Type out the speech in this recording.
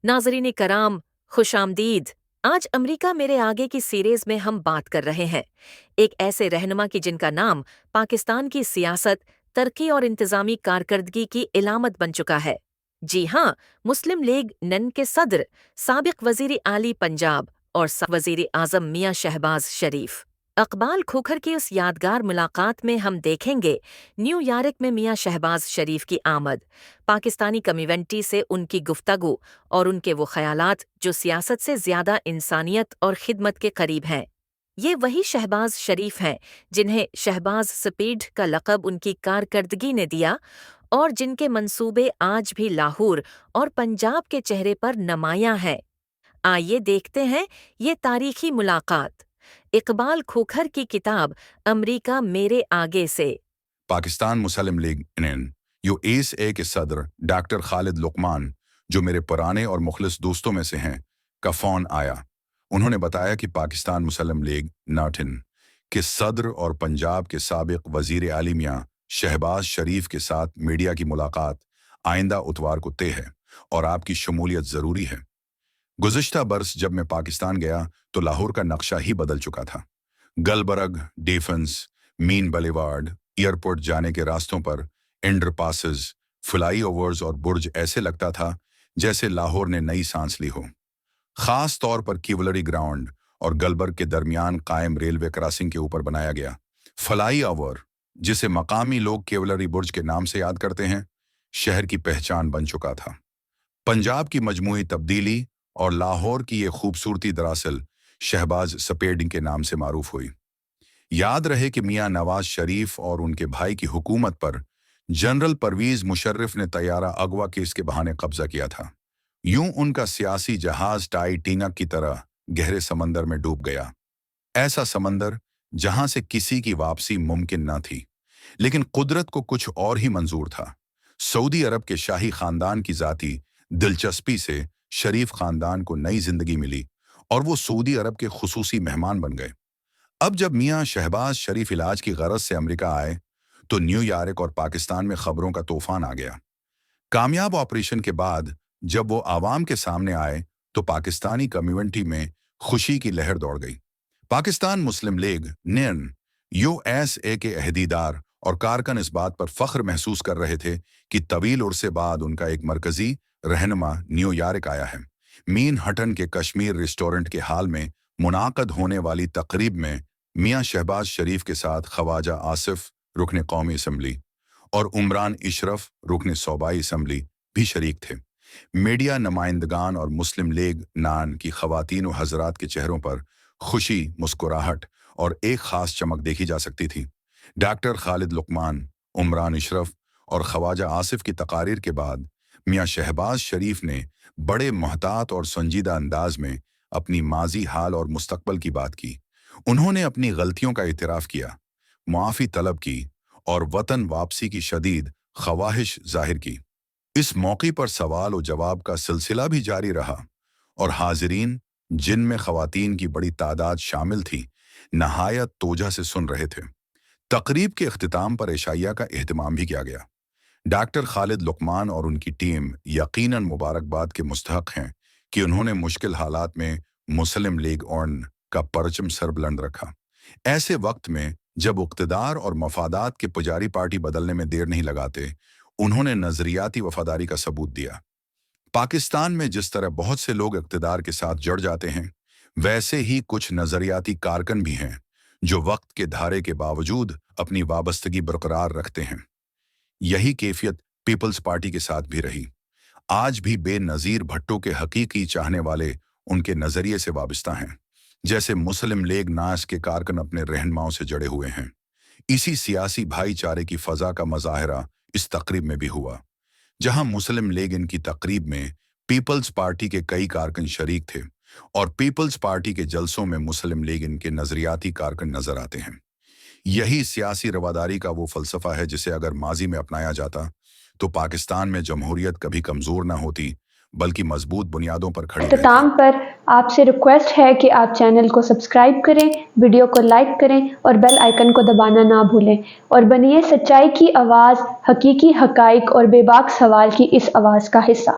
नाज़रीन कराम, खुश आमदीद। आज अमरीका मेरे आगे की सीरीज में हम बात कर रहे हैं एक ऐसे रहनुमा की जिनका नाम पाकिस्तान की सियासत, तरक्की और इंतजामी कारकर्दगी की इलामत बन चुका है। जी हाँ, मुस्लिम लीग नन के सदर, साबिक वजीर आली पंजाब और वजीर आजम मियां शहबाज शरीफ। अकबाल खोखर की उस यादगार मुलाकात में हम देखेंगे न्यूयॉर्क में मियां शहबाज शरीफ की आमद, पाकिस्तानी कम्युनिटी से उनकी गुफ्तगू और उनके वो ख्यालात जो सियासत से ज़्यादा इंसानियत और खिदमत के करीब हैं। ये वही शहबाज शरीफ हैं जिन्हें शहबाज स्पीड का लक़ब उनकी कारकर्दगी ने दिया और जिनके मंसूबे आज भी लाहौर और पंजाब के चेहरे पर नुमायां हैं। आइए देखते हैं ये तारीखी मुलाकात। इकबाल खोखर की किताब अमरीका मेरे आगे से। पाकिस्तान मुस्लिम लीग इन यूएसए के सदर डॉक्टर खालिद लुकमान, जो मेरे पुराने और मुखलिस दोस्तों में से हैं, का फ़ोन आया। उन्होंने बताया कि पाकिस्तान मुस्लिम लीग नाटिन के सदर और पंजाब के साबिक वजीर आली मियां शहबाज शरीफ के साथ मीडिया की मुलाकात आइंदा उतवार को तय है और आपकी शमूलियत ज़रूरी है। गुज़िश्ता बरस जब मैं पाकिस्तान गया तो लाहौर का नक्शा ही बदल चुका था। गलबर्ग, डिफेंस, मीन बलेवार्ड, एयरपोर्ट जाने के रास्तों पर अंडर पासेस, फ्लाई ओवर्स और बुर्ज ऐसे लगता था जैसे लाहौर ने नई सांस ली हो। खास तौर पर किवलरी ग्राउंड और गलबर्ग के दरमियान कायम रेलवे क्रॉसिंग के ऊपर बनाया गया फ्लाई ओवर, जिसे मकामी लोग केवलरी बुर्ज के नाम से याद करते हैं, शहर की पहचान बन चुका था। पंजाब की मजमूई तब्दीली और लाहौर की ये खूबसूरती दरअसल शहबाज स्पेडिंग के नाम से मारूफ हुई। याद रहे कि मियां नवाज शरीफ और उनके भाई की हुकूमत पर जनरल परवीज मुशर्रफ ने तैयारा अगवा केस के बहाने कब्जा किया था। यूं उनका सियासी जहाज टाइटैनिक की तरह गहरे समंदर में डूब गया। ऐसा समंदर जहां से किसी की वापसी मुमकिन न थी, लेकिन कुदरत को कुछ और ही मंजूर था। सऊदी अरब के शाही खानदान की जाती दिलचस्पी से शरीफ खानदान को नई जिंदगी मिली और वो सऊदी अरब के खुसूसी मेहमान बन गए। अब जब मियां शहबाज शरीफ इलाज की गरज से अमेरिका आए तो न्यूयॉर्क और पाकिस्तान में खबरों का तूफान आ गया। कामयाब ऑपरेशन के बाद जब वो आवाम के सामने आए तो पाकिस्तानी कम्युनिटी में खुशी की लहर दौड़ गई। पाकिस्तान मुस्लिम लीग नन यूएसए के अहदीदार और कारकन इस बात पर फख्र महसूस कर रहे थे कि तवील उर्से बाद उनका एक मरकजी रहनुमा न्यूयॉर्क आया है। मीन हटन के कश्मीर रेस्टोरेंट के हाल में मुनाकद होने वाली तकरीब में मियां शहबाज शरीफ के साथ ख्वाजा आसिफ रुकन कौमी असम्बली और उमरान इशरफ रुकन सूबाई असम्बली भी शरीक थे। मीडिया नुमाइंदगान और मुस्लिम लीग नान की खवातीन व हजरात के चेहरों पर खुशी, मुस्कुराहट और एक खास चमक देखी जा सकती थी। डॉक्टर खालिद लुकमान, उमरान इशरफ और ख्वाजा आसिफ की तकारीर के बाद मियां शहबाज शरीफ ने बड़े मोहतात और संजीदा अंदाज में अपनी माजी हाल और मुस्तकबल की बात की। उन्होंने अपनी गलतियों का इतराफ़ किया, मुआफ़ी तलब की और वतन वापसी की शदीद ख्वाहिश जाहिर की। इस मौके पर सवाल और जवाब का सिलसिला भी जारी रहा और हाजिरीन, जिनमें ख़वातीन की बड़ी तादाद शामिल थी, नहायत तोजा से सुन रहे थे। तकरीब के इख्तिताम पर इशाइया का एहतमाम भी किया गया। डॉक्टर खालिद लुकमान और उनकी टीम यकीनन मुबारकबाद के मुस्तहक हैं कि उन्होंने मुश्किल हालात में मुस्लिम लीग ऑन का परचम सर बुलंद रखा। ऐसे वक्त में जब इक़्तिदार और मफादात के पुजारी पार्टी बदलने में देर नहीं लगाते, उन्होंने नजरियाती वफादारी का सबूत दिया। पाकिस्तान में जिस तरह बहुत से लोग इक़्तिदार के साथ जुड़ जाते हैं, वैसे ही कुछ नजरियाती कारकन भी हैं जो वक्त के धारे के बावजूद अपनी वाबस्तगी बरकरार रखते हैं। यही कैफियत पीपल्स पार्टी के साथ भी रही। आज भी बेनज़ीर भट्टो के हकीकी चाहने वाले उनके नज़रिए से वाबस्ता हैं, जैसे मुस्लिम लीग नास के कारकन अपने रहनुमाओं से जड़े हुए हैं। इसी सियासी भाईचारे की फ़ज़ा का मज़ाहिरा इस तकरीब में भी हुआ, जहां मुस्लिम लीग इनकी तकरीब में पीपल्स पार्टी के कई कारकन शरीक थे और पीपल्स पार्टी के जलसों में मुस्लिम लीग इनके नज़रियाती कारकन नज़र आते हैं। यही सियासी रवादारी का वो फ़लसफ़ा है जिसे अगर माजी में अपनाया जाता तो पाकिस्तान में जमहूरियत कभी कमज़ोर ना होती, बल्कि मजबूत बुनियादों पर खड़ी रहती। इख्तिताम पर आपसे रिक्वेस्ट है कि आप चैनल को सब्सक्राइब करें, वीडियो को लाइक करें और बेल आइकन को दबाना ना भूलें और बनिए सच्चाई की आवाज़, हकीकी हकाइक और बेबाक सवाल की इस आवाज़ का हिस्सा।